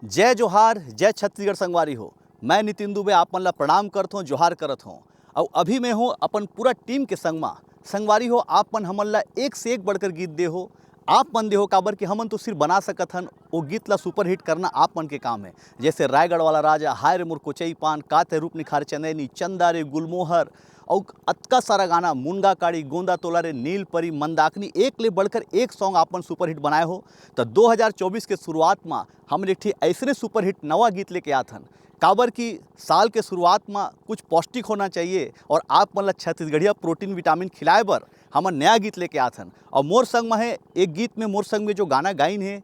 जय जोहार, जय छत्तीसगढ़ संगवारी हो। मैं नितिन दुबे आप मन ला प्रणाम करत हूँ, जोहार करत हूँ। और अभी मैं हूँ अपन पूरा टीम के संग में। संगवारी हो, आप मन हमन ला एक से एक बढ़कर गीत दे हो। आप मन दे हो काबर कि हमन तो सिर्फ बना सकत हन, वो गीत ला सुपर हिट करना आप मन के काम है। जैसे रायगढ़ वाला राजा, हाय रे मोर कोचई पान, काते रूप निखार चंदैनी, चंदा रे गुलमोहर और अतका सारा गाना, मुनगा काड़ी, गोंदा तोला रे, नील परी, मंदाकिनी, एक ले बढ़कर एक सॉन्ग आपन सुपर हिट बनाए हो। तो 2024 के शुरुआत में हम एक ठी ऐसने सुपर हिट नवा गीत लेके आत हन। काबर की साल के शुरुआत में कुछ पौष्टिक होना चाहिए और आप मन ला छत्तीसगढ़िया प्रोटीन विटामिन खिलाए बर हम नया गीत लेके आत हन। और मोर संग में है एक गीत में, मोर संग में जो गाना गाइन है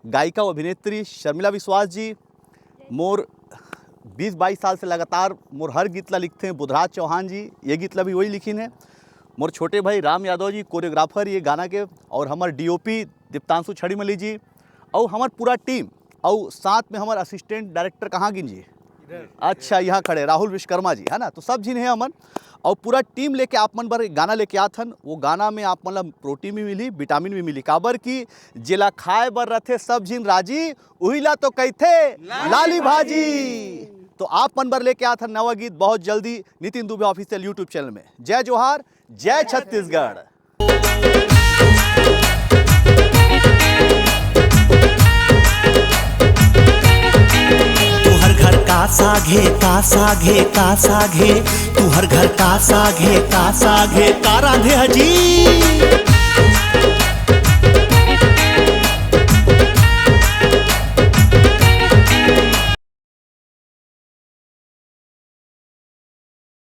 गायिका अभिनेत्री शर्मिला विश्वास जी। मोर 20-22 साल से लगातार मोर हर गीत ला लिखते हैं बुधराज चौहान जी, ये गीत ला भी वही लिखिन है। मोर छोटे भाई राम यादव जी कोरियोग्राफर ये गाना के, और हमार डीओपी दीप्तांशु छड़ीमली जी, और हमार पूरा टीम, और साथ में हमार असिस्टेंट डायरेक्टर कहाँ गिन जी, अच्छा यहाँ खड़े राहुल विश्वकर्मा जी, है ना। तो सब जिन है हमन और पूरा टीम लेके आप मन बर गाना लेके आत हन। वो गाना में आप मन ला प्रोटीन भी मिली, विटामिन भी मिली। काबर की जेला खाए बर रथे सब जिन राजी, उही ला तो कहथे लाली भाजी। तो आप मन बर लेके आत हन नवा गीत बहुत जल्दी Nitin Dubey official YouTube channel में। जय जोहार, जय छत्तीसगढ़। का साघे का साघे का साघे, तू हर घर का साघे का साघे का रांधे हजी।